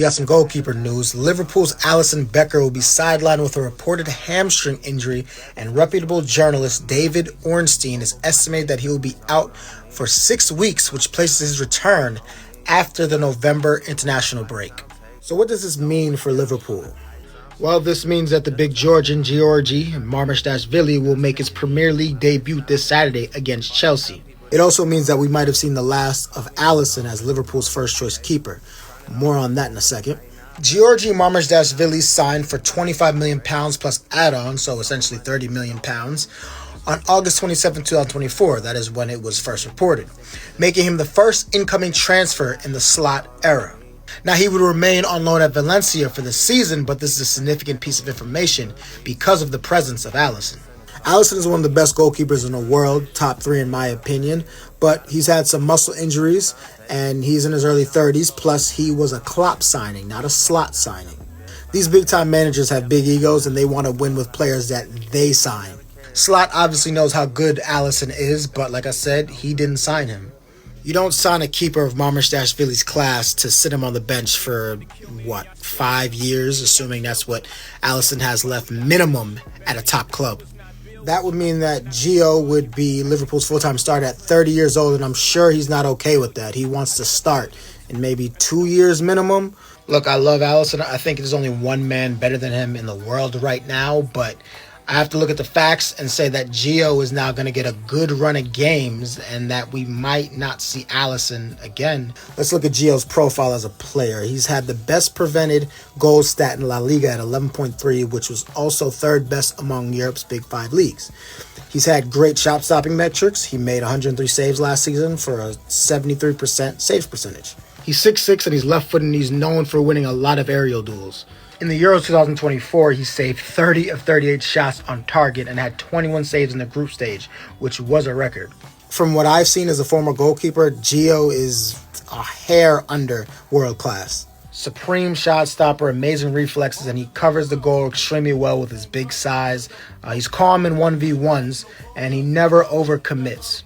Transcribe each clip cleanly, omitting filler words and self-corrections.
We got some goalkeeper news. Liverpool's Alisson Becker will be sidelined with a reported hamstring injury, and reputable journalist David Ornstein has estimated that he will be out for 6 weeks, which places his return after the November international break. So what does this mean for Liverpool? Well, this means that the big Georgian Giorgi Mamardashvili will make his Premier League debut this Saturday against Chelsea. It also means that we might have seen the last of Alisson as Liverpool's first-choice keeper. More on that in a second. Giorgi Mamardashvili signed for £25 million plus add-ons, so essentially £30 million, on August 27, 2024. That is when it was first reported, making him the first incoming transfer in the Slot era. Now, he would remain on loan at Valencia for the season, but this is a significant piece of information because of the presence of Alisson. Alisson is one of the best goalkeepers in the world, top 3 in my opinion, but he's had some muscle injuries, and he's in his early 30s, plus he was a Klopp signing, not a Slot signing. These big-time managers have big egos, and they want to win with players that they sign. Slot obviously knows how good Alisson is, but like I said, he didn't sign him. You don't sign a keeper of Mamardashvili's class to sit him on the bench for, 5 years, assuming that's what Alisson has left minimum at a top club. That would mean that Gio would be Liverpool's full-time starter at 30 years old, and I'm sure he's not okay with that. He wants to start in maybe 2 years minimum. Look, I love Alisson. I think there's only one man better than him in the world right now, but I have to look at the facts and say that Gio is now going to get a good run of games and that we might not see Alisson again. Let's look at Gio's profile as a player. He's had the best prevented goal stat in La Liga at 11.3, which was also third best among Europe's big 5 leagues. He's had great shot-stopping metrics. He made 103 saves last season for a 73% saves percentage. He's 6'6", and he's left-footed, and he's known for winning a lot of aerial duels. In the Euros 2024, he saved 30 of 38 shots on target and had 21 saves in the group stage, which was a record. From what I've seen as a former goalkeeper, Gio is a hair under world class. Supreme shot stopper, amazing reflexes, and he covers the goal extremely well with his big size. He's calm in 1v1s, and he never overcommits.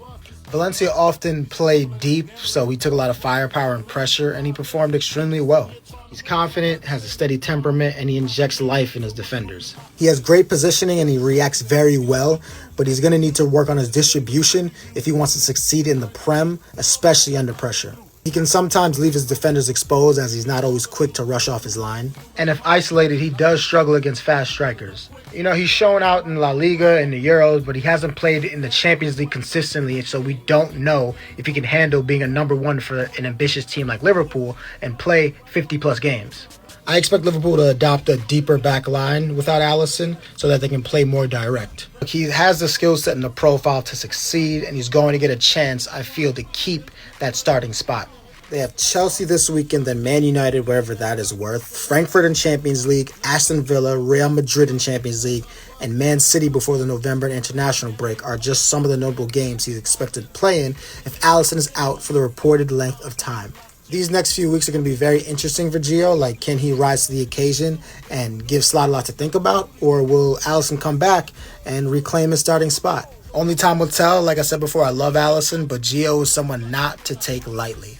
Valencia often played deep, so he took a lot of firepower and pressure, and he performed extremely well. He's confident, has a steady temperament, and he injects life in his defenders. He has great positioning and he reacts very well, but he's going to need to work on his distribution if he wants to succeed in the Prem, especially under pressure. He can sometimes leave his defenders exposed as he's not always quick to rush off his line. And if isolated, he does struggle against fast strikers. He's shown out in La Liga and the Euros, but he hasn't played in the Champions League consistently, so we don't know if he can handle being a number 1 for an ambitious team like Liverpool and play 50-plus games. I expect Liverpool to adopt a deeper back line without Alisson so that they can play more direct. He has the skill set and the profile to succeed, and he's going to get a chance, I feel, to keep that starting spot. They have Chelsea this weekend, then Man United, wherever that is worth, Frankfurt in Champions League, Aston Villa, Real Madrid in Champions League, and Man City before the November international break are just some of the notable games he's expected to play in if Alisson is out for the reported length of time. These next few weeks are going to be very interesting for Gio. Like, can he rise to the occasion and give Slot a lot to think about? Or will Alisson come back and reclaim his starting spot? Only time will tell. Like I said before, I love Alisson, but Gio is someone not to take lightly.